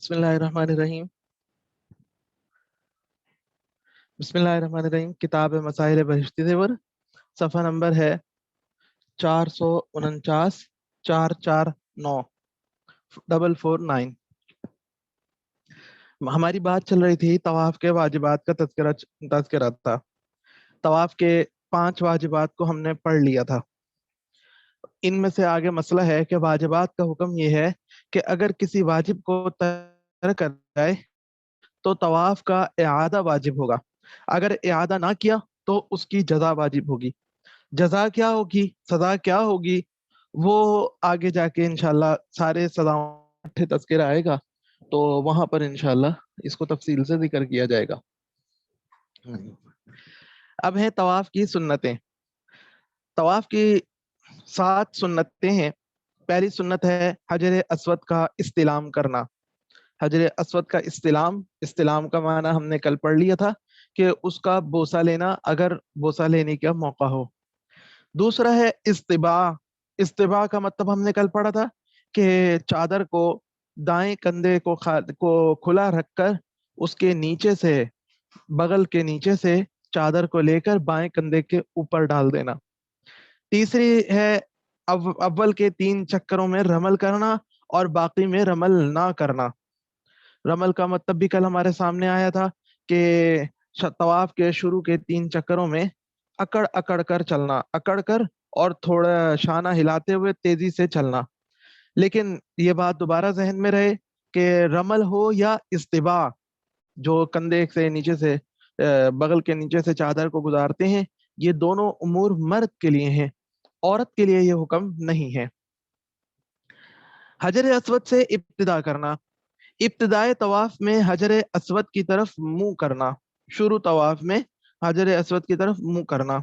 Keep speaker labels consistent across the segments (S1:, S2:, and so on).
S1: بسم اللہ الرحمن الرحیم بسم اللہ الرحمن الرحیم کتاب مسائل بہشتی زیور صفحہ نمبر ہے 449 449 449. ہماری بات چل رہی تھی طواف کے واجبات کا تذکرہ تھا. طواف کے 5 واجبات کو ہم نے پڑھ لیا تھا. ان میں سے آگے مسئلہ ہے کہ واجبات کا حکم یہ ہے کہ اگر کسی واجب کو ترک کر جائے تو طواف کا اعادہ واجب ہوگا. اگر اعادہ نہ کیا تو اس کی جزا واجب ہوگی. جزا کیا ہوگی، سزا کیا ہوگی، وہ آگے جا کے انشاءاللہ سارے سزاؤں تذکرہ آئے گا تو وہاں پر انشاءاللہ اس کو تفصیل سے ذکر کیا جائے گا. اب ہے طواف کی سنتیں. طواف کی 7 سنتیں ہیں. پہلی سنت ہے حجر اسود کا استلام کرنا. حجر اسود کا استلام کا معنی ہم نے کل پڑھ لیا تھا کہ اس کا بوسہ لینا اگر بوسہ لینے کا موقع ہو. دوسرا ہے استباع. استباع کا مطلب ہم نے کل پڑھا تھا کہ چادر کو دائیں کندھے کو کھلا رکھ کر اس کے نیچے سے بغل کے نیچے سے چادر کو لے کر بائیں کندھے کے اوپر ڈال دینا. تیسری ہے اول کے 3 چکروں میں رمل کرنا اور باقی میں رمل نہ کرنا. رمل کا مطلب بھی کل ہمارے سامنے آیا تھا کہ طواف کے شروع کے 3 چکروں میں اکڑ اکڑ کر چلنا، اکڑ کر اور تھوڑا شانہ ہلاتے ہوئے تیزی سے چلنا. لیکن یہ بات دوبارہ ذہن میں رہے کہ رمل ہو یا استباع، جو کندھے سے نیچے سے بغل کے نیچے سے چادر کو گزارتے ہیں، یہ دونوں امور مرد کے لیے ہیں، عورت کے لیے یہ حکم نہیں ہے. حجر اسود سے ابتدا کرنا. ابتدائے طواف میں حجر اسود کی طرف منہ کرنا. شروع طواف میں حجر اسود کی طرف منہ کرنا.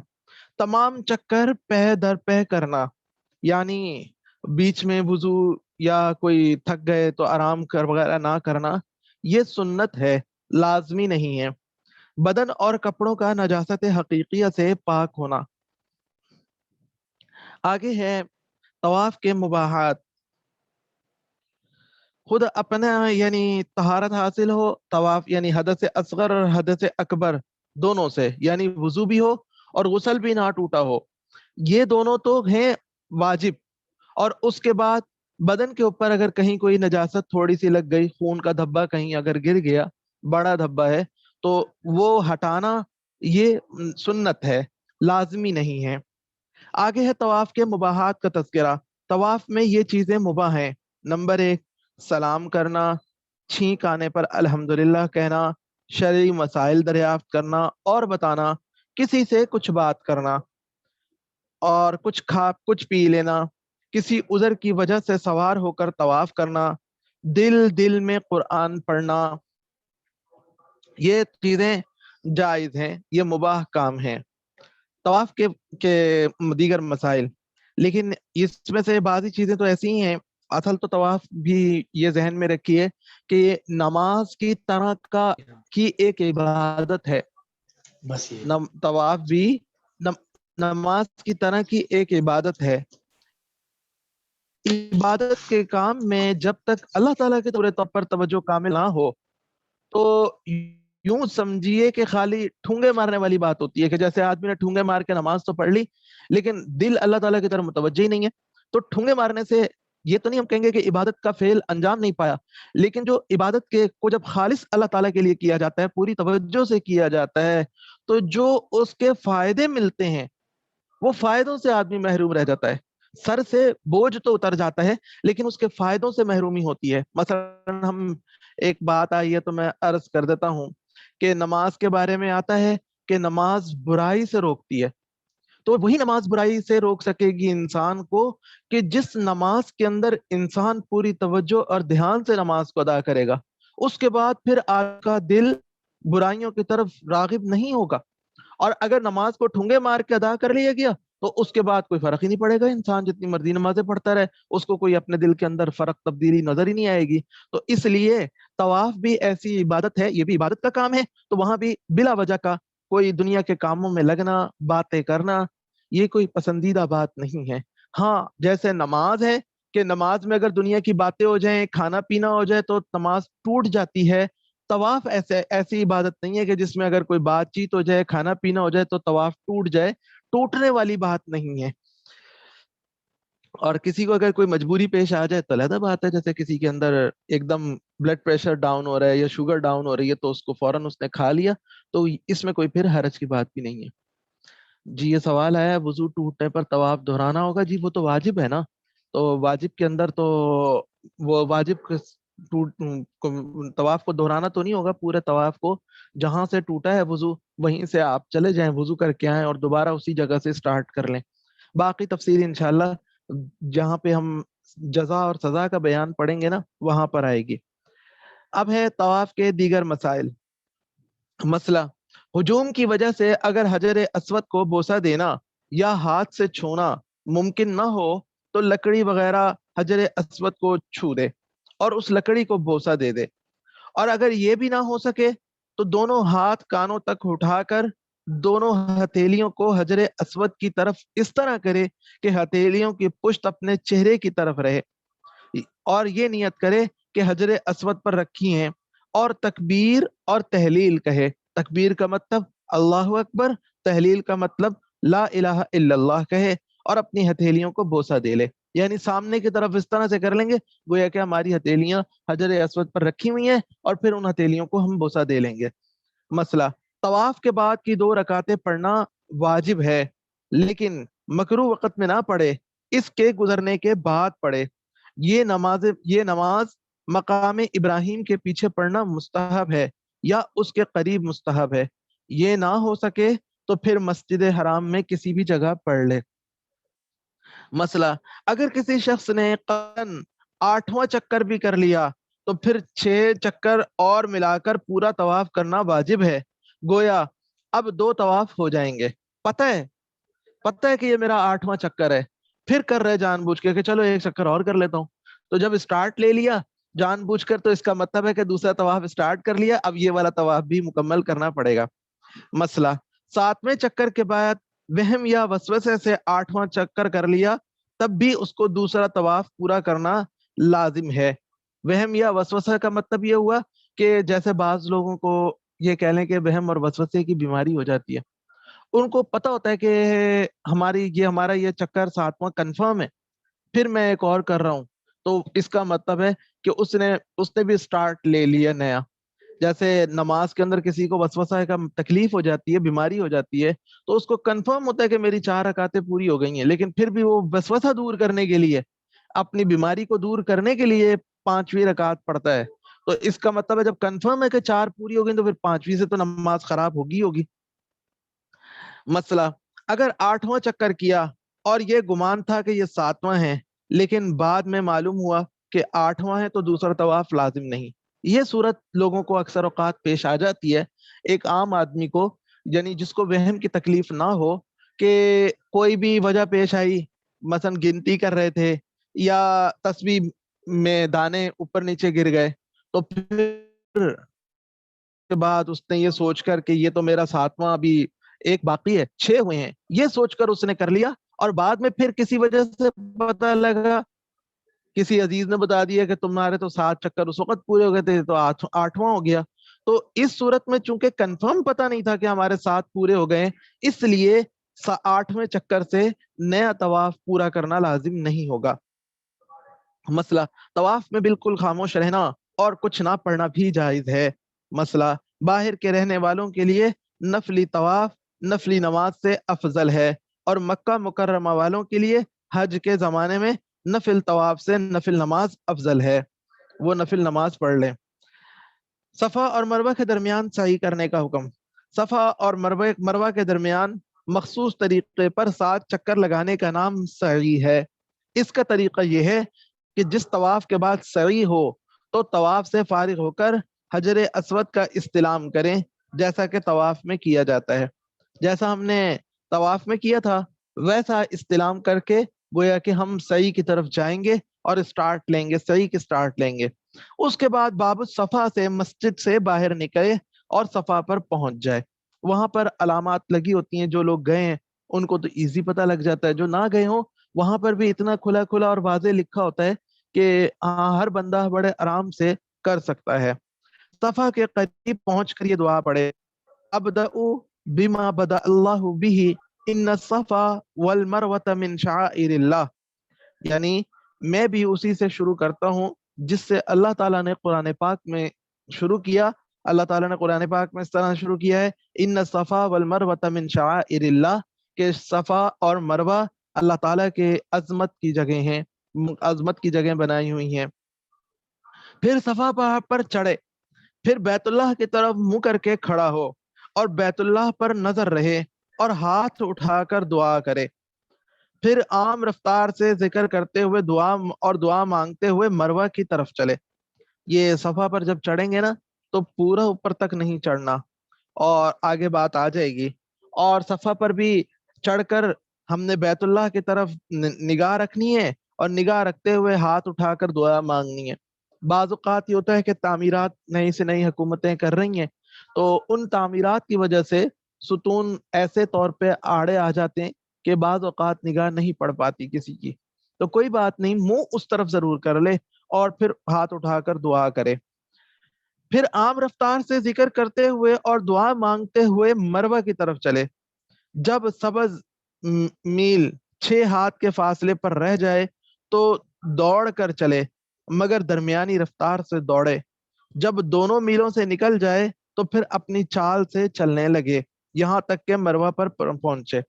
S1: تمام چکر پہ در پہ کرنا، یعنی بیچ میں وضو یا کوئی تھک گئے تو آرام کر وغیرہ نہ کرنا. یہ سنت ہے، لازمی نہیں ہے. بدن اور کپڑوں کا نجاست حقیقیہ سے پاک ہونا. آگے ہے طواف کے مباحات. خود اپنا یعنی طہارت حاصل ہو، طواف یعنی حدث اصغر اور حدث اکبر دونوں سے، یعنی وضو بھی ہو اور غسل بھی نہ ٹوٹا ہو، یہ دونوں تو ہیں واجب. اور اس کے بعد بدن کے اوپر اگر کہیں کوئی نجاست تھوڑی سی لگ گئی، خون کا دھبا کہیں اگر گر گیا، بڑا دھبا ہے تو وہ ہٹانا یہ سنت ہے، لازمی نہیں ہے. آگے ہے طواف کے مباحات کا تذکرہ. طواف میں یہ چیزیں مباح ہیں. نمبر 1، سلام کرنا، چھینک آنے پر الحمدللہ کہنا، شرعی مسائل دریافت کرنا اور بتانا، کسی سے کچھ بات کرنا اور کچھ پی لینا، کسی عذر کی وجہ سے سوار ہو کر طواف کرنا، دل میں قرآن پڑھنا، یہ چیزیں جائز ہیں، یہ مباح کام ہیں. طواف کے دیگر مسائل، لیکن اس میں سے بعضی چیزیں تو ایسی ہی ہیں. اصل تو طواف بھی یہ ذہن میں رکھیے کہ یہ نماز کی طرح کی ایک عبادت ہے. طواف بھی نماز کی طرح کی ایک عبادت ہے. عبادت کے کام میں جب تک اللہ تعالیٰ کے طور پر توجہ کامل نہ ہو تو یوں سمجھیے کہ خالی ٹھونگے مارنے والی بات ہوتی ہے، کہ جیسے آدمی نے ٹھونگے مار کے نماز تو پڑھ لی لیکن دل اللہ تعالیٰ کی طرف متوجہ ہی نہیں ہے. تو ٹھونگے مارنے سے یہ تو نہیں ہم کہیں گے کہ عبادت کا فعل انجام نہیں پایا، لیکن جو عبادت کو جب خالص اللہ تعالیٰ کے لیے کیا جاتا ہے، پوری توجہ سے کیا جاتا ہے، تو جو اس کے فائدے ملتے ہیں وہ فائدوں سے آدمی محروم رہ جاتا ہے. سر سے بوجھ تو اتر جاتا ہے لیکن اس کے فائدوں سے محرومی ہوتی ہے. مثلا ہم ایک بات آئی ہے تو میں عرض کر دیتا ہوں کہ نماز کے بارے میں آتا ہے کہ نماز برائی سے روکتی ہے. تو وہی نماز برائی سے روک سکے گی انسان کو کہ جس نماز کے اندر انسان پوری توجہ اور دھیان سے نماز کو ادا کرے گا. اس کے بعد پھر آپ کا دل برائیوں کی طرف راغب نہیں ہوگا. اور اگر نماز کو ٹھونگے مار کے ادا کر لیا گیا تو اس کے بعد کوئی فرق ہی نہیں پڑے گا. انسان جتنی مرضی نمازیں پڑھتا رہے، اس کو کوئی اپنے دل کے اندر فرق تبدیلی نظر ہی نہیں آئے گی. تو اس لیے طواف بھی ایسی عبادت ہے، یہ بھی عبادت کا کام ہے، تو وہاں بھی بلا وجہ کا کوئی دنیا کے کاموں میں لگنا، باتیں کرنا، یہ کوئی پسندیدہ بات نہیں ہے. ہاں جیسے نماز ہے کہ نماز میں اگر دنیا کی باتیں ہو جائیں، کھانا پینا ہو جائے تو نماز ٹوٹ جاتی ہے. طواف ایسی عبادت نہیں ہے کہ جس میں اگر کوئی بات چیت ہو جائے، کھانا پینا ہو جائے تو طواف ٹوٹ جائے. ٹوٹنے والی بات نہیں ہے. اور کسی کو اگر کوئی مجبوری پیش آ جائے تو علیحدہ بات ہے، جیسے کسی کے اندر ایک دم بلڈ پریشر ڈاؤن ہو رہا ہے یا شوگر ڈاؤن ہو رہی ہے تو اس کو فوراً اس نے کھا لیا، تو اس میں کوئی پھر حرج کی بات بھی نہیں ہے. جی یہ سوال آیا ہے وضو ٹوٹنے پر طواف دہرانا ہوگا. جی وہ تو واجب ہے نا، تو واجب کے اندر تو وہ واجب طواف کو دہرانا تو نہیں ہوگا. پورے طواف کو جہاں سے ٹوٹا ہے وضو وہیں سے آپ چلے جائیں، وضو کر کے آئیں اور دوبارہ اسی جگہ سے سٹارٹ کر لیں. باقی تفصیل انشاءاللہ جہاں پہ ہم جزا اور سزا کا بیان پڑھیں گے نا وہاں پر آئے گی. اب ہے طواف کے دیگر مسائل. مسئلہ ہجوم کی وجہ سے اگر حجر اسود کو بوسہ دینا یا ہاتھ سے چھونا ممکن نہ ہو تو لکڑی وغیرہ حجر اسود کو چھو دے اور اس لکڑی کو بوسہ دے دے. اور اگر یہ بھی نہ ہو سکے تو دونوں ہاتھ کانوں تک اٹھا کر دونوں ہتھیلیوں کو حجر اسود کی طرف اس طرح کرے کہ ہتھیلیوں کی پشت اپنے چہرے کی طرف رہے، اور یہ نیت کرے کہ حجر اسود پر رکھی ہیں، اور تکبیر اور تحلیل کہے. تکبیر کا مطلب اللہ اکبر، تحلیل کا مطلب لا الہ الا اللہ کہے، اور اپنی ہتھیلیوں کو بوسہ دے لے. یعنی سامنے کی طرف اس طرح سے کر لیں گے گویا کہ ہماری ہتھیلیاں حجر اسود پر رکھی ہوئی ہیں اور پھر ان ہتھیلیوں کو ہم بوسہ دے لیں گے. مسئلہ طواف کے بعد کی 2 رکعتیں پڑھنا واجب ہے لیکن مکروہ وقت میں نہ پڑھے، اس کے گزرنے کے بعد پڑھے. یہ نماز مقام ابراہیم کے پیچھے پڑھنا مستحب ہے یا اس کے قریب مستحب ہے. یہ نہ ہو سکے تو پھر مسجد حرام میں کسی بھی جگہ پڑھ لے. مسئلہ اگر کسی شخص نے قطن 8واں چکر بھی کر لیا تو پھر 6 چکر اور ملا کر پورا طواف کرنا واجب ہے. گویا اب 2 طواف ہو جائیں گے. پتہ ہے کہ یہ میرا 8واں چکر ہے، پھر کر رہے جان بوجھ کے کہ چلو 1 چکر اور کر لیتا ہوں. تو جب اسٹارٹ لے لیا جان بوجھ کر تو اس کا مطلب ہے کہ دوسرا طواف اسٹارٹ کر لیا، اب یہ والا طواف بھی مکمل کرنا پڑے گا. مسئلہ 7ویں چکر کے بعد وہم یا وسوسے سے 8واں چکر کر لیا تب بھی اس کو دوسرا طواف پورا کرنا لازم ہے. وہم یا وسوسہ کا مطلب یہ ہوا کہ جیسے بعض لوگوں کو یہ کہہ لیں کہ وہم اور وسوسے کی بیماری ہو جاتی ہے، ان کو پتہ ہوتا ہے کہ ہمارا یہ چکر 7واں کنفرم ہے، پھر میں ایک اور کر رہا ہوں، تو اس کا مطلب ہے کہ اس نے بھی سٹارٹ لے لیا نیا. جیسے نماز کے اندر کسی کو وسوسہ کا تکلیف ہو جاتی ہے، بیماری ہو جاتی ہے، تو اس کو کنفرم ہوتا ہے کہ میری 4 رکعتیں پوری ہو گئی ہیں، لیکن پھر بھی وہ وسوسہ دور کرنے کے لیے، اپنی بیماری کو دور کرنے کے لیے 5ویں رکعت پڑھتا ہے. تو اس کا مطلب ہے جب کنفرم ہے کہ 4 پوری ہو گئی تو پھر 5ویں سے تو نماز خراب ہوگی. مسئلہ اگر 8واں چکر کیا اور یہ گمان تھا کہ یہ 7واں ہے لیکن بعد میں معلوم ہوا کہ 8واں ہے تو دوسرا طواف لازم نہیں. یہ صورت لوگوں کو اکثر اوقات پیش آ جاتی ہے. ایک عام آدمی کو، یعنی جس کو وہم کی تکلیف نہ ہو، کہ کوئی بھی وجہ پیش آئی، مثلا گنتی کر رہے تھے یا تسبیح میں دانے اوپر نیچے گر گئے، تو پھر کے بعد اس نے یہ سوچ کر کہ یہ تو میرا 7واں ابھی ایک باقی ہے، 6 ہوئے ہیں، یہ سوچ کر اس نے کر لیا، اور بعد میں پھر کسی وجہ سے پتہ لگا، کسی عزیز نے بتا دیا کہ تمہارے تو 7 چکر اس وقت پورے ہو گئے تھے تو 8واں ہو گیا. تو اس صورت میں چونکہ کنفرم پتہ نہیں تھا کہ ہمارے 7 پورے ہو گئے، اس لیے 8ویں چکر سے نیا طواف پورا کرنا لازم نہیں ہوگا. مسئلہ طواف میں بالکل خاموش رہنا اور کچھ نہ پڑھنا بھی جائز ہے. مسئلہ باہر کے رہنے والوں کے لیے نفلی طواف نفلی نماز سے افضل ہے، اور مکہ مکرمہ والوں کے لیے حج کے زمانے میں نفل طواف سے نفل نماز افضل ہے، وہ نفل نماز پڑھ لیں. صفا اور مروہ کے درمیان سعی کرنے کا حکم. صفا اور مروہ کے درمیان مخصوص طریقے پر 7 چکر لگانے کا نام سعی ہے. اس کا طریقہ یہ ہے کہ جس طواف کے بعد سعی ہو تو طواف سے فارغ ہو کر حجر اسود کا استلام کریں، جیسا کہ طواف میں کیا جاتا ہے. جیسا ہم نے طواف میں کیا تھا ویسا استلام کر کے گویا کہ ہم سعی کی طرف جائیں گے اور سٹارٹ لیں گے، سعی کی سٹارٹ لیں گے. اس کے بعد باب الصفا سے مسجد سے باہر نکلے اور صفا پر پہنچ جائے. وہاں پر علامات لگی ہوتی ہیں، جو لوگ گئے ہیں ان کو تو ایزی پتہ لگ جاتا ہے، جو نہ گئے ہوں وہاں پر بھی اتنا کھلا کھلا اور واضح لکھا ہوتا ہے کہ ہر بندہ بڑے آرام سے کر سکتا ہے. صفا کے قریب پہنچ کر یہ دعا پڑھے: ابدأ بما بدأ اللہ به ان الصفا والمروۃ من شعائر اللہ. یعنی میں بھی اسی سے شروع کرتا ہوں جس سے اللہ تعالیٰ نے قرآن پاک میں شروع کیا. اللہ تعالیٰ نے قرآن پاک میں اس طرح شروع کیا ہے: ان الصفا والمروۃ من شعائر اللہ، کہ صفا اور مروہ اللہ تعالیٰ کے عظمت کی جگہ ہیں، عظمت کی جگہ بنائی ہوئی ہیں. پھر صفا پہاڑ پر چڑھے، پھر بیت اللہ کی طرف منہ کر کے کھڑا ہو اور بیت اللہ پر نظر رہے اور ہاتھ اٹھا کر دعا کرے. پھر عام رفتار سے ذکر کرتے ہوئے دعا مانگتے ہوئے مروہ کی طرف چلے. یہ صفا پر جب چڑھیں گے نا تو پورا اوپر تک نہیں چڑھنا، اور آگے بات آ جائے گی. اور صفا پر بھی چڑھ کر ہم نے بیت اللہ کی طرف نگاہ رکھنی ہے اور نگاہ رکھتے ہوئے ہاتھ اٹھا کر دعا مانگنی ہے. بعض اوقات یہ ہوتا ہے کہ تعمیرات نئی سے نئی حکومتیں کر رہی ہیں، تو ان تعمیرات کی وجہ سے ستون ایسے طور پہ آڑے آ جاتے ہیں کہ بعض اوقات نگاہ نہیں پڑ پاتی کسی کی. تو کوئی بات نہیں، منہ اس طرف ضرور کر لے اور پھر ہاتھ اٹھا کر دعا کرے. پھر عام رفتار سے ذکر کرتے ہوئے اور دعا مانگتے ہوئے مروہ کی طرف چلے. جب سبز میل 6 ہاتھ کے فاصلے پر رہ جائے تو دوڑ کر چلے، مگر درمیانی رفتار سے دوڑے. جب دونوں میلوں سے نکل جائے تو پھر اپنی چال سے چلنے لگے یہاں تک کہ مروہ پر پہنچے.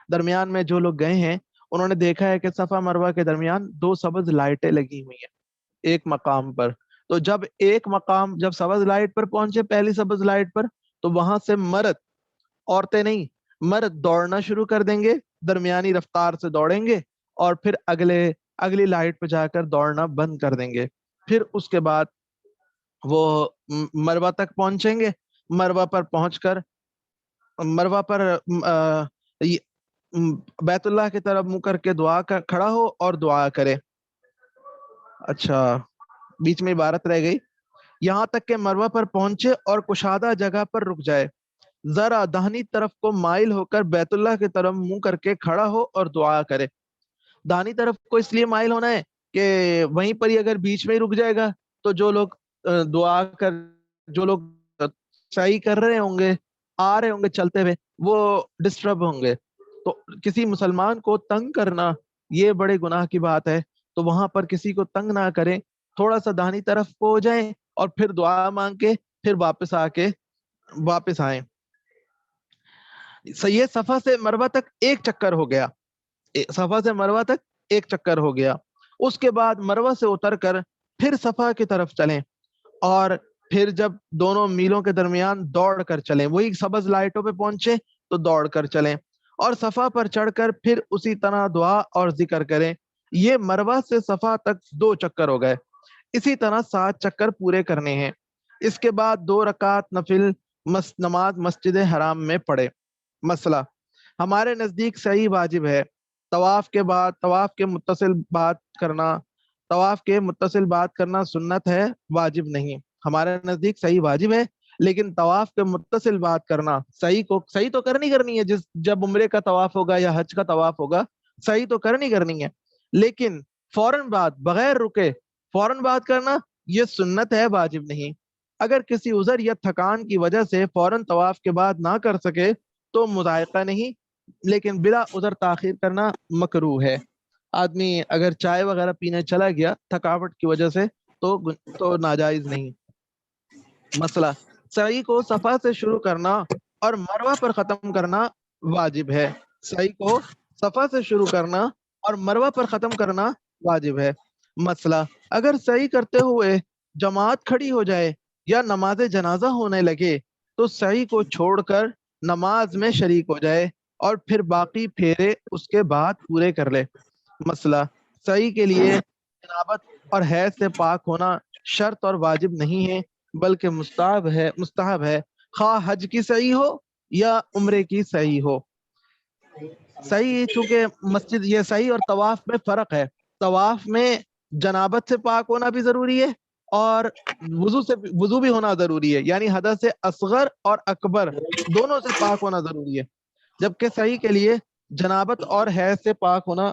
S1: درمیان میں جو لوگ گئے ہیں انہوں نے دیکھا ہے کہ صفا مروہ کے درمیان 2 سبز لائٹیں لگی ہوئی ہیں ایک مقام پر. تو جب سبز لائٹ پر پہنچے، پہلی سبز لائٹ پر، تو وہاں سے مرد، عورتیں نہیں، مرد دوڑنا شروع کر دیں گے، درمیانی رفتار سے دوڑیں گے اور پھر اگلی لائٹ پہ جا کر دوڑنا بند کر دیں گے. پھر اس کے بعد وہ مروہ تک پہنچیں گے. مروہ پر پہنچ کر مروہ پر بیت اللہ کی طرف منہ کر کے کھڑا ہو اور دعا کرے. اچھا، بیچ میں عبارت رہ گئی. یہاں تک کہ مروہ پر پہنچے اور کشادہ جگہ پر رک جائے، ذرا دہنی طرف کو مائل ہو کر بیت اللہ کی طرف منہ کر کے کھڑا ہو اور دعا کرے. دہنی طرف کو اس لیے مائل ہونا ہے کہ وہیں پر ہی اگر بیچ میں ہی رک جائے گا تو جو لوگ سعی کر رہے ہوں گے، آ رہے ہوں گے چلتے ہوئے، وہ ڈسٹرب ہوں گے. تو کسی مسلمان کو تنگ کرنا یہ بڑے گناہ کی بات ہے. تو وہاں پر کسی کو تنگ نہ کریں، تھوڑا سا دہنی طرف کو ہو جائیں اور پھر دعا مانگ کے پھر واپس آئیں. یہ صفا سے مروہ تک ایک چکر ہو گیا. صفا سے مروہ تک ایک چکر ہو گیا. اس کے بعد مروہ سے اتر کر پھر صفا کی طرف چلیں اور پھر جب دونوں میلوں کے درمیان دوڑ کر چلیں، وہی سبز لائٹوں پہ پہنچے تو دوڑ کر چلیں اور صفا پر چڑھ کر پھر اسی طرح دعا اور ذکر کریں. یہ مروہ سے صفا تک 2 چکر ہو گئے. اسی طرح 7 چکر پورے کرنے ہیں. اس کے بعد 2 رکعت نفل نماز مسجد حرام میں پڑھے. مسئلہ: ہمارے نزدیک صحیح واجب ہے. طواف کے متصل بات کرنا سنت ہے، واجب نہیں. ہمارے نزدیک صحیح واجب ہے، لیکن طواف کے متصل بات کرنا صحیح تو کرنی ہے. جب عمرے کا طواف ہوگا یا حج کا طواف ہوگا، صحیح تو کرنی ہے، لیکن فوراً بغیر رکے فوراً بات کرنا یہ سنت ہے، واجب نہیں. اگر کسی عذر یا تھکان کی وجہ سے فوراً طواف کے بعد نہ کر سکے تو مضائقہ نہیں، لیکن بلا عذر تاخیر کرنا مکروہ ہے. آدمی اگر چائے وغیرہ پینے چلا گیا تھکاوٹ کی وجہ سے تو ناجائز نہیں. مسئلہ: سعی کو صفا سے شروع کرنا اور مروہ پر ختم کرنا واجب ہے. سعی کو صفا سے شروع کرنا اور مروہ پر ختم کرنا واجب ہے. مسئلہ: اگر سعی کرتے ہوئے جماعت کھڑی ہو جائے یا نماز جنازہ ہونے لگے تو سعی کو چھوڑ کر نماز میں شریک ہو جائے اور پھر باقی پھیرے اس کے بعد پورے کر لے. مسئلہ: سعی کے لیے جنابت اور حیض سے پاک ہونا شرط اور واجب نہیں ہے، بلکہ مستحب ہے، خواہ حج کی سعی ہو یا عمرے کی سعی ہو. سعی چونکہ یہ سعی اور طواف میں فرق ہے. طواف میں جنابت سے پاک ہونا بھی ضروری ہے اور وضو بھی ہونا ضروری ہے، یعنی حدث اصغر اور اکبر دونوں سے پاک ہونا ضروری ہے. جبکہ سعی کے لیے جنابت اور حیض سے پاک ہونا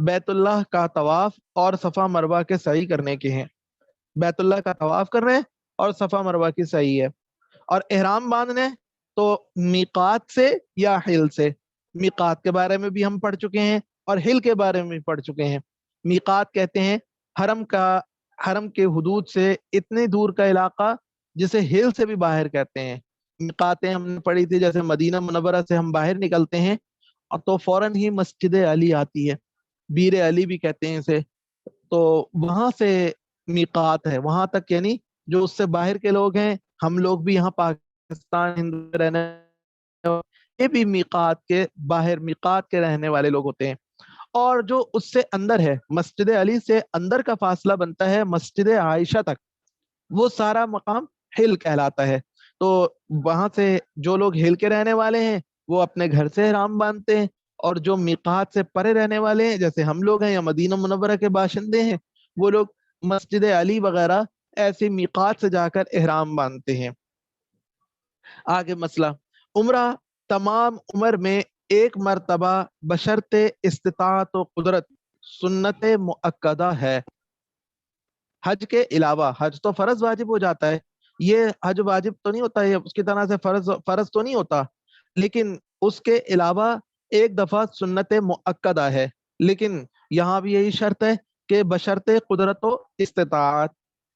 S1: بیت اللہ کا طواف اور صفا مروہ کے سعی کرنے کے ہیں. بیت اللہ کا طواف کر رہے ہیں اور صفا مروہ کی سعی ہے. اور احرام باندھنے تو میقات سے یا حل سے. میقات کے بارے میں بھی ہم پڑھ چکے ہیں اور حل کے بارے میں بھی پڑھ چکے ہیں. میقات کہتے ہیں حرم کے حدود سے اتنی دور کا علاقہ جسے ہل سے بھی باہر کہتے ہیں. میقاتیں ہم نے پڑھی تھی، جیسے مدینہ منورہ سے ہم باہر نکلتے ہیں اور تو فوراً ہی مسجد علی آتی ہے، بیر علی بھی کہتے ہیں اسے. تو وہاں سے میقات ہے، وہاں تک یعنی جو اس سے باہر کے لوگ ہیں، ہم لوگ بھی یہاں پاکستان ہند میں رہنے، یہ بھی میقات کے باہر، میقات کے رہنے والے لوگ ہوتے ہیں. اور جو اس سے اندر ہے، مسجد علی سے اندر کا فاصلہ بنتا ہے مسجد عائشہ تک، وہ سارا مقام ہل کہلاتا ہے. تو وہاں سے جو لوگ ہل کے رہنے والے ہیں وہ اپنے گھر سے احرام باندھتے ہیں، اور جو میقات سے پرے رہنے والے ہیں جیسے ہم لوگ ہیں یا مدینہ منورہ کے باشندے ہیں، وہ لوگ مسجد علی وغیرہ ایسی میقات سے جا کر احرام باندھتے ہیں. آگے مسئلہ عمرہ تمام عمر میں ایک مرتبہ بشرط استطاعت و قدرت سنت مؤکدہ ہے. حج کے علاوہ، حج تو فرض واجب ہو جاتا ہے، یہ حج واجب تو نہیں ہوتا، یہ اس کی طرح سے فرض تو نہیں ہوتا، لیکن اس کے علاوہ ایک دفعہ سنت مؤکدہ ہے. لیکن یہاں بھی یہی شرط ہے کہ بشرط قدرت و استطاعت،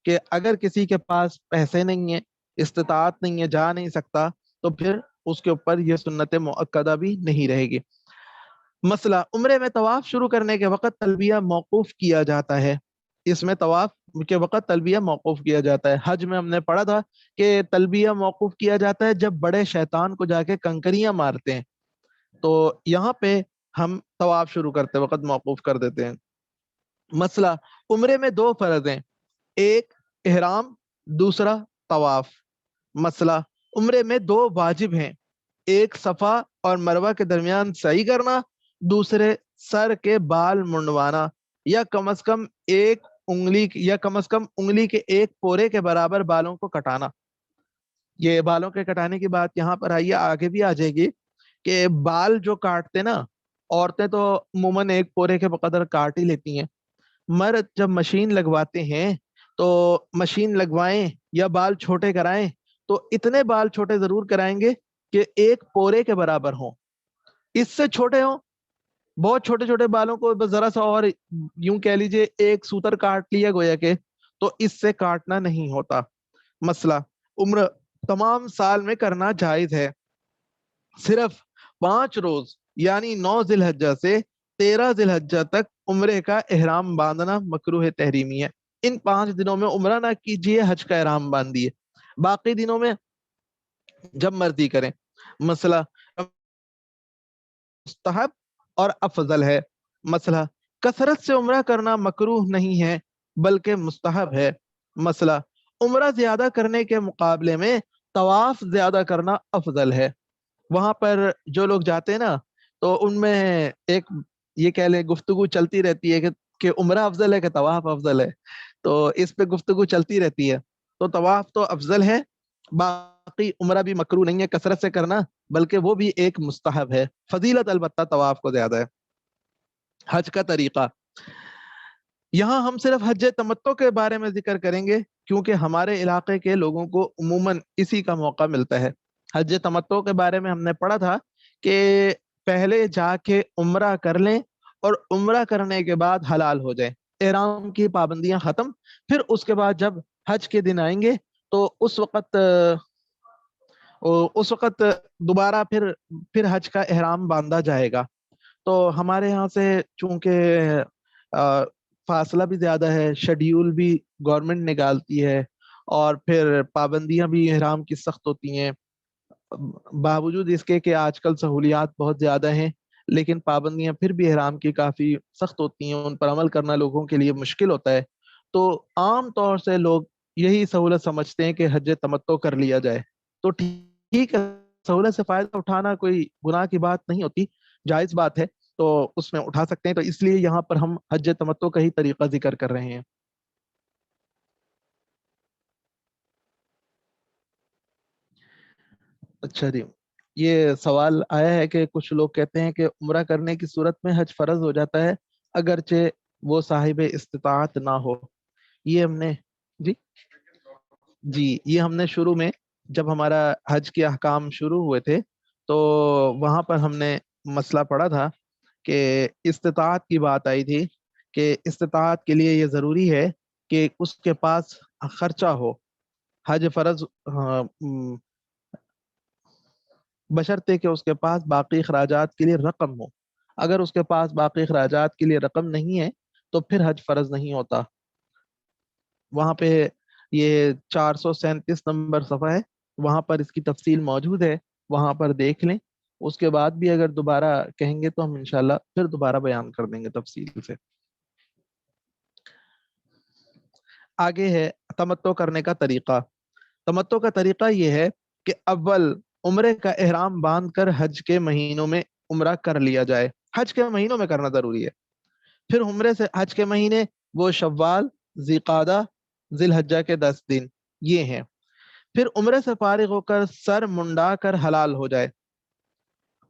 S1: کہ اگر کسی کے پاس پیسے نہیں ہیں، استطاعت نہیں ہے، جا نہیں سکتا، تو پھر اس کے اوپر یہ سنت مؤکدہ بھی نہیں رہے گی. مسئلہ عمرے میں طواف شروع کرنے کے وقت تلبیہ موقوف کیا جاتا ہے. اس میں طواف کے وقت تلبیہ موقوف کیا جاتا ہے. حج میں ہم نے پڑھا تھا کہ تلبیہ موقوف کیا جاتا ہے جب بڑے شیطان کو جا کے کنکریاں مارتے ہیں، تو یہاں پہ ہم طواف شروع کرتے وقت موقوف کر دیتے ہیں. مسئلہ عمرے میں دو فرض ہیں، ایک احرام، دوسرا طواف. مسئلہ عمرے میں دو واجب ہیں، ایک صفا اور مروہ کے درمیان سعی کرنا، دوسرے سر کے بال منڈوانا، یا کم از کم انگلی کے ایک پورے کے برابر بالوں کو کٹانا. یہ بالوں کے کٹانے کی بات یہاں پر آئیے، آگے بھی آ جائے گی کہ بال جو کاٹتے نا، عورتیں تو عموماً ایک پورے کے بقدر کاٹ ہی لیتی ہیں. مرد جب مشین لگواتے ہیں تو مشین لگوائیں یا بال چھوٹے کرائیں تو اتنے بال چھوٹے ضرور کرائیں گے کہ ایک پورے کے برابر ہوں. اس سے چھوٹے ہوں، بہت چھوٹے چھوٹے بالوں کو بس ذرا سا اور یوں کہہ لیجئے ایک سوتر کاٹ لیا گویا کہ، تو اس سے کاٹنا نہیں ہوتا. مسئلہ عمر تمام سال میں کرنا جائز ہے، صرف 5 روز یعنی 9 ذی الحجہ سے 13 ذی الحجہ تک عمرے کا احرام باندھنا مکروہ تحریمی ہے. ان 5 دنوں میں عمرہ نہ کیجئے، حج کا احرام باندھیے، باقی دنوں میں جب مرضی کریں. مسئلہ مستحب اور افضل ہے. مسئلہ کثرت سے عمرہ کرنا مکروہ نہیں ہے بلکہ مستحب ہے. مسئلہ عمرہ زیادہ کرنے کے مقابلے میں طواف زیادہ کرنا افضل ہے. وہاں پر جو لوگ جاتے ہیں نا، تو ان میں ایک یہ کہہ لیں گفتگو چلتی رہتی ہے کہ عمرہ افضل ہے کہ طواف افضل ہے. تو اس پہ گفتگو چلتی رہتی ہے. تو طواف تو افضل ہے، باقی عمرہ بھی مکروہ نہیں ہے کثرت سے کرنا، بلکہ وہ بھی ایک مستحب ہے. فضیلت البتہ طواف کو زیادہ ہے. حج کا طریقہ، یہاں ہم صرف حج تمتع کے بارے میں ذکر کریں گے کیونکہ ہمارے علاقے کے لوگوں کو عموماً اسی کا موقع ملتا ہے. حج تمتع کے بارے میں ہم نے پڑھا تھا کہ پہلے جا کے عمرہ کر لیں اور عمرہ کرنے کے بعد حلال ہو جائیں، احرام کی پابندیاں ختم. پھر اس کے بعد جب حج کے دن آئیں گے تو اس وقت دوبارہ پھر حج کا احرام باندھا جائے گا. تو ہمارے یہاں سے چونکہ فاصلہ بھی زیادہ ہے، شیڈیول بھی گورنمنٹ نکالتی ہے، اور پھر پابندیاں بھی احرام کی سخت ہوتی ہیں. باوجود اس کے کہ آج کل سہولیات بہت زیادہ ہیں، لیکن پابندیاں پھر بھی احرام کی کافی سخت ہوتی ہیں، ان پر عمل کرنا لوگوں کے لیے مشکل ہوتا ہے. تو عام طور سے لوگ یہی سہولت سمجھتے ہیں کہ حج تمتع کر لیا جائے. تو ٹھیک ہے، سہولت سے فائدہ اٹھانا کوئی گناہ کی بات نہیں ہوتی، جائز بات ہے، تو اس میں اٹھا سکتے ہیں. تو اس لیے یہاں پر ہم حج تمتع کا ہی طریقہ ذکر کر رہے ہیں. اچھا جی، یہ سوال آیا ہے کہ کچھ لوگ کہتے ہیں کہ عمرہ کرنے کی صورت میں حج فرض ہو جاتا ہے، اگرچہ وہ صاحب استطاعت نہ ہو. یہ ہم نے جی جی یہ ہم نے شروع میں جب ہمارا حج کے احکام شروع ہوئے تھے تو وہاں پر ہم نے مسئلہ پڑھا تھا کہ استطاعت کی بات آئی تھی کہ استطاعت کے لیے یہ ضروری ہے کہ اس کے پاس خرچہ ہو. حج فرض بشرطے کہ اس کے پاس باقی اخراجات کے لیے رقم ہو. اگر اس کے پاس باقی اخراجات کے لیے رقم نہیں ہے تو پھر حج فرض نہیں ہوتا. وہاں پہ یہ 437 نمبر صفحہ ہے, وہاں پر اس کی تفصیل موجود ہے, وہاں پر دیکھ لیں. اس کے بعد بھی اگر دوبارہ کہیں گے تو ہم انشاءاللہ پھر دوبارہ بیان کر دیں گے تفصیل سے. آگے ہے تمتع کرنے کا طریقہ. تمتع کا طریقہ یہ ہے کہ اول عمرے کا احرام باندھ کر حج کے مہینوں میں عمرہ کر لیا جائے. حج کے مہینوں میں کرنا ضروری ہے. پھر عمرے سے حج کے مہینے وہ شوال, ذی قعدہ, ذی الحجہ کے 10 دن یہ ہیں. پھر عمرے سے فارغ ہو کر سر منڈا کر حلال ہو جائے.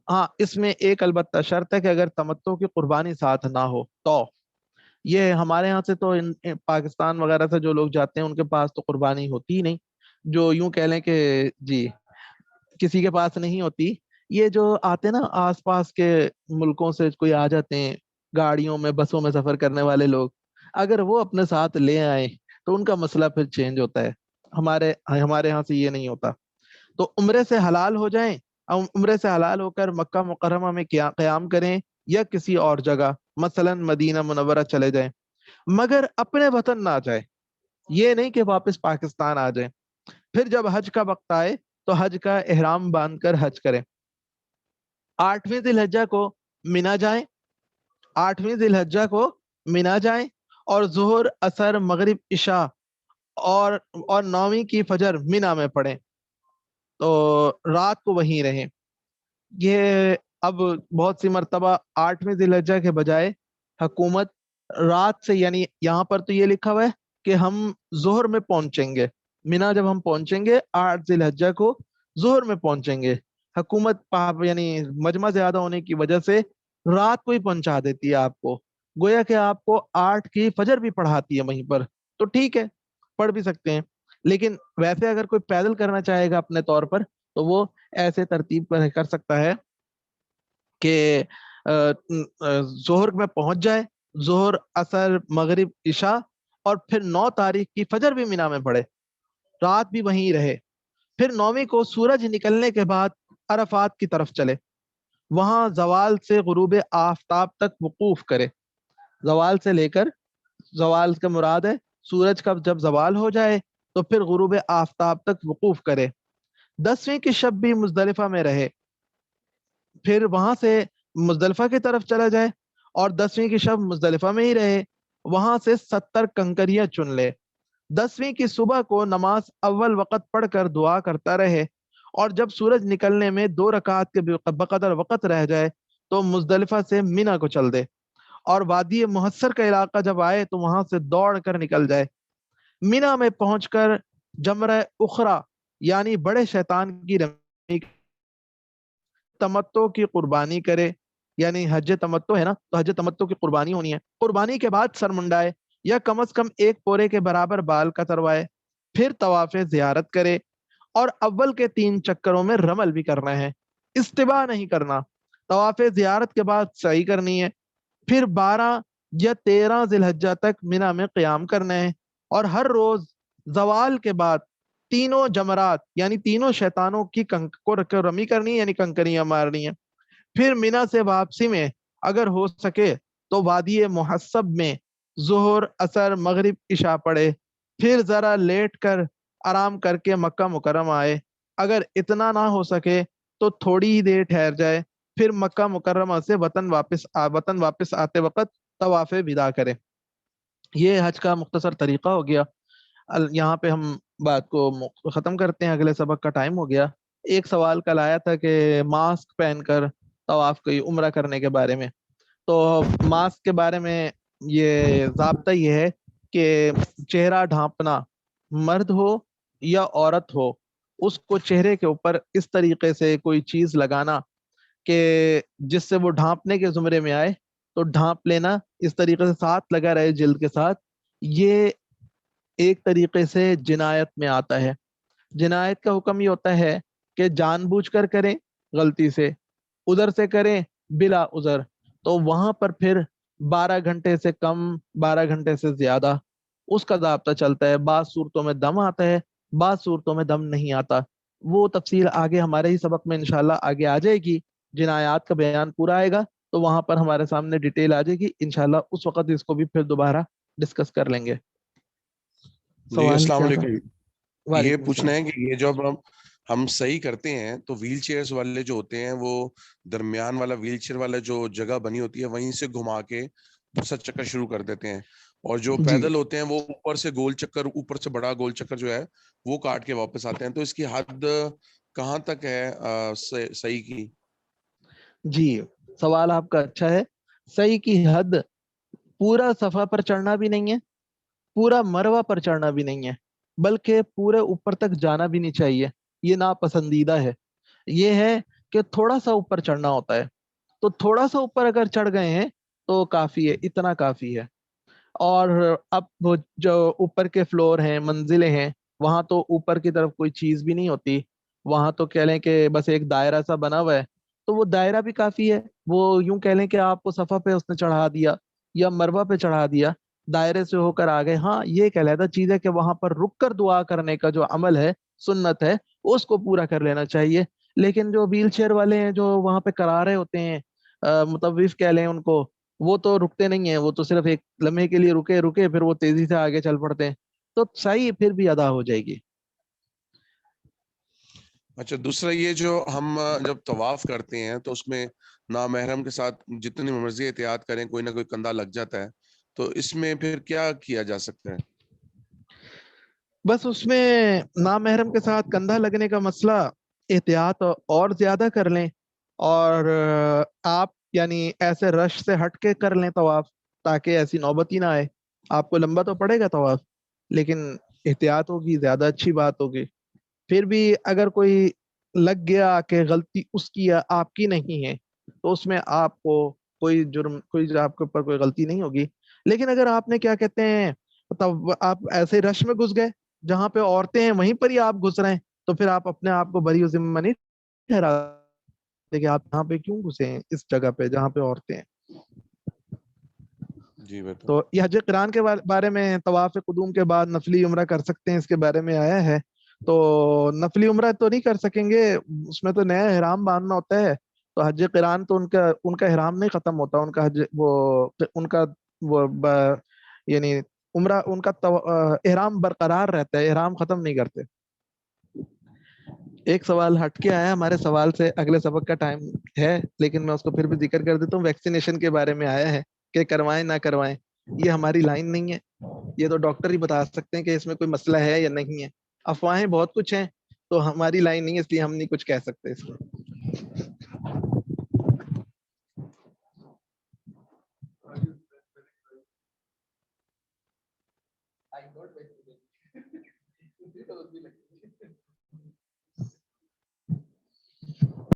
S1: ہاں اس میں ایک البتہ شرط ہے کہ اگر تمتع کی قربانی ساتھ نہ ہو تو. یہ ہمارے ہاں سے تو پاکستان وغیرہ سے جو لوگ جاتے ہیں ان کے پاس تو قربانی ہوتی ہی نہیں, جو یوں کہہ لیں کہ جی کسی کے پاس نہیں ہوتی. یہ جو آتے نا آس پاس کے ملکوں سے کوئی آ جاتے ہیں گاڑیوں میں بسوں میں سفر کرنے والے لوگ, اگر وہ اپنے ساتھ لے آئیں تو ان کا مسئلہ پھر چینج ہوتا ہے. ہمارے ہاں سے یہ نہیں ہوتا. تو عمرے سے حلال ہو جائیں, عمرے سے حلال ہو کر مکہ مکرمہ میں قیام کریں یا کسی اور جگہ مثلا مدینہ منورہ چلے جائیں, مگر اپنے وطن نہ جائیں. یہ نہیں کہ واپس پاکستان آ جائیں. پھر جب حج کا وقت آئے تو حج کا احرام باندھ کر حج کریں. 8ویں ذی الحجہ کو مینا جائیں, 8ویں ذی الحجہ کو مینا جائیں اور ظہر, عصر, مغرب, عشاء اور 9ویں کی فجر مینا میں پڑھیں تو رات کو وہیں رہیں. یہ اب بہت سی مرتبہ 8ویں ذی الحجہ کے بجائے حکومت رات سے, یعنی یہاں پر تو یہ لکھا ہوا ہے کہ ہم ظہر میں پہنچیں گے مینا, جب ہم پہنچیں گے 8 ذی الحجہ کو ظہر میں پہنچیں گے. حکومت یعنی مجمع زیادہ ہونے کی وجہ سے رات کو ہی پہنچا دیتی ہے آپ کو, گویا کہ آپ کو 8 کی فجر بھی پڑھاتی ہے وہیں پر. تو ٹھیک ہے پڑھ بھی سکتے ہیں, لیکن ویسے اگر کوئی پیدل کرنا چاہے گا اپنے طور پر تو وہ ایسے ترتیب پر کر سکتا ہے کہ ظہر میں پہنچ جائے, ظہر, عصر, مغرب, عشاء اور پھر 9 تاریخ کی فجر بھی مینا میں پڑھے, رات بھی وہیں رہے. پھر 9ویں کو سورج نکلنے کے بعد عرفات کی طرف چلے, وہاں زوال سے غروب آفتاب تک وقوف کرے. زوال سے لے کر, زوال کا مراد ہے سورج کا جب زوال ہو جائے تو پھر غروب آفتاب تک وقوف کرے. 10ویں کی شب بھی مزدلفہ میں رہے, پھر وہاں سے مزدلفہ کی طرف چلا جائے اور 10ویں کی شب مزدلفہ میں ہی رہے, وہاں سے 70 کنکریاں چن لے. 10ویں کی صبح کو نماز اول وقت پڑھ کر دعا کرتا رہے اور جب سورج نکلنے میں 2 رکعت کے بقدر وقت رہ جائے تو مزدلفہ سے مینا کو چل دے اور وادی محصر کا علاقہ جب آئے تو وہاں سے دوڑ کر نکل جائے. مینا میں پہنچ کر جمرہ اخرى یعنی بڑے شیطان کی رمی تمتع کی قربانی کرے, یعنی حج تمتع ہے نا تو حج تمتع کی قربانی ہونی ہے. قربانی کے بعد سر منڈائے یا کم از کم 1 پورے کے برابر بال کتروائے, پھر طواف زیارت کرے اور اول کے 3 چکروں میں رمل بھی کرنا ہے, استباع نہیں کرنا. طواف زیارت کے بعد سعی کرنی ہے, پھر 12 یا 13 ذی الحجہ تک مینا میں قیام کرنا ہے اور ہر روز زوال کے بعد تینوں جمرات یعنی تینوں شیطانوں کی کو رمی کرنی ہے, یعنی کنکریاں مارنی ہے. پھر مینا سے واپسی میں اگر ہو سکے تو وادی محسب میں ظہر, عصر, مغرب, عشاء پڑھے, پھر ذرا لیٹ کر آرام کر کے مکہ مکرمہ آئے. اگر اتنا نہ ہو سکے تو تھوڑی ہی دیر ٹھہر جائے, پھر مکہ مکرمہ سے وطن واپس آتے وقت طواف وداع کرے. یہ حج کا مختصر طریقہ ہو گیا. یہاں پہ ہم بات کو ختم کرتے ہیں, اگلے سبق کا ٹائم ہو گیا. ایک سوال کل آیا تھا کہ ماسک پہن کر طواف کی عمرہ کرنے کے بارے میں. تو ماسک کے بارے میں یہ ضابطہ یہ ہے کہ چہرہ ڈھانپنا, مرد ہو یا عورت ہو, اس کو چہرے کے اوپر اس طریقے سے کوئی چیز لگانا کہ جس سے وہ ڈھانپنے کے زمرے میں آئے تو ڈھانپ لینا اس طریقے سے ساتھ لگا رہے جلد کے ساتھ، یہ ایک طریقے سے جنایت میں آتا ہے۔ جنایت کا حکم یہ ہوتا ہے کہ جان بوجھ کر کریں، غلطی سے ادھر سے کریں بلا عذر، تو وہاں پر پھر 12 گھنٹے سے کم، 12 گھنٹے سے زیادہ اس کا ضابطہ چلتا ہے۔ بعض صورتوں میں دم آتا ہے، بعض صورتوں میں دم نہیں آتا۔ وہ تفصیل آگے ہمارے ہی سبق میں انشاءاللہ آگے آ جائے گی، جنایات کا بیان پورا آئے گا تو وہاں پر ہمارے سامنے ڈیٹیل آ جائے گی انشاءاللہ، اس وقت اس کو بھی پھر دوبارہ ڈسکس کر لیں گے۔
S2: جی
S1: سوال
S2: السلام
S1: کیا تھا؟
S2: علیکم، یہ
S1: وعلیکم
S2: پوچھنا
S1: السلام۔
S2: ہے کہ یہ جب ہم صحیح کرتے ہیں تو ویل چیئرز والے جو ہوتے ہیں وہ درمیان والا ویل چیئر والا جو جگہ بنی ہوتی ہے وہیں سے گھما کے دوسرا چکر شروع کر دیتے ہیں، اور جو
S1: جی
S2: پیدل ہوتے ہیں وہ اوپر سے گول چکر، اوپر سے بڑا گول چکر جو ہے وہ کاٹ کے واپس آتے ہیں، تو اس کی حد کہاں تک ہے صحیح کی؟
S1: جی، سوال آپ کا اچھا ہے۔ صحیح کی حد پورا صفا پر چڑھنا بھی نہیں ہے، پورا مروہ پر چڑھنا بھی نہیں ہے، بلکہ پورے اوپر تک جانا بھی نہیں چاہیے، یہ ناپسندیدہ ہے۔ یہ ہے کہ تھوڑا سا اوپر چڑھنا ہوتا ہے، تو تھوڑا سا اوپر اگر چڑھ گئے ہیں تو کافی ہے، اتنا کافی ہے۔ اور اب وہ جو اوپر کے فلور ہیں، منزلیں ہیں، وہاں تو اوپر کی طرف کوئی چیز بھی نہیں ہوتی، وہاں تو کہہ لیں کہ بس ایک دائرہ سا بنا ہوا ہے، تو وہ دائرہ بھی کافی ہے۔ وہ یوں کہہ لیں کہ آپ کو صفا پہ اس نے چڑھا دیا یا مروہ پہ چڑھا دیا، دائرے سے ہو کر آ گئے، ہاں یہ ایک علیحدہ چیز ہے کہ وہاں پر رک کر دعا کرنے کا جو عمل ہے، سنت ہے، اس کو پورا کر لینا چاہیے۔ لیکن جو ویل چیئر والے ہیں جو وہاں پہ کرا رہے ہوتے ہیں، مطوف کہہ لیں ان کو، وہ تو رکتے نہیں ہیں، وہ تو صرف ایک لمحے کے لیے رکے رکے پھر وہ تیزی سے آگے چل پڑتے ہیں، تو صحیح پھر بھی ادا ہو جائے گی۔
S2: اچھا، دوسرا یہ جو ہم جب طواف کرتے ہیں تو اس میں نامحرم کے ساتھ جتنی مرضی احتیاط کریں کوئی نہ کوئی کندھا لگ جاتا ہے، تو اس میں پھر کیا کیا جا سکتا ہے؟
S1: بس اس میں نامحرم کے ساتھ کندھا لگنے کا مسئلہ، احتیاط اور زیادہ کر لیں، اور آپ یعنی ایسے رش سے ہٹ کے کر لیں طواف، تاکہ ایسی نوبت ہی نہ آئے۔ آپ کو لمبا تو پڑے گا طواف، لیکن احتیاط ہوگی، زیادہ اچھی بات ہوگی۔ پھر بھی اگر کوئی لگ گیا کہ غلطی اس کی یا آپ کی نہیں ہے، تو اس میں آپ کو کوئی جرم، کوئی آپ کے اوپر کوئی غلطی نہیں ہوگی۔ لیکن اگر آپ نے کیا کہتے ہیں، تب آپ ایسے رش میں گھس گئے جہاں پہ عورتیں ہیں، وہیں پر ہی آپ گھس رہے ہیں، تو پھر آپ اپنے آپ کو بری و ذمہ نہیں ٹھہراتے کہ آپ یہاں پہ کیوں گھسے ہیں اس جگہ پہ جہاں پہ عورتیں ہیں۔
S2: جی بتا۔
S1: تو یہ حج قران کے بارے میں، طواف قدوم کے بعد نفلی عمرہ کر سکتے ہیں، اس کے بارے میں آیا ہے۔ تو نفلی عمرہ تو نہیں کر سکیں گے، اس میں تو نیا احرام باندھنا ہوتا ہے، تو حج قران تو ان کا احرام نہیں ختم ہوتا، ان کا حج ان کا وہ یعنی عمرہ ان کا احرام برقرار رہتا ہے، احرام ختم نہیں کرتے۔ ایک سوال ہٹ کے آیا ہمارے سوال سے، اگلے سبق کا ٹائم ہے لیکن میں اس کو پھر بھی ذکر کر دیتا ہوں، ویکسینیشن کے بارے میں آیا ہے کہ کروائیں نہ کروائیں، یہ ہماری لائن نہیں ہے، یہ تو ڈاکٹر ہی بتا سکتے ہیں کہ اس میں کوئی مسئلہ ہے یا نہیں ہے۔ افواہیں بہت کچھ ہیں، تو ہماری لائن نہیں ہے، اس لیے ہم نہیں کچھ کہہ سکتے اس میں۔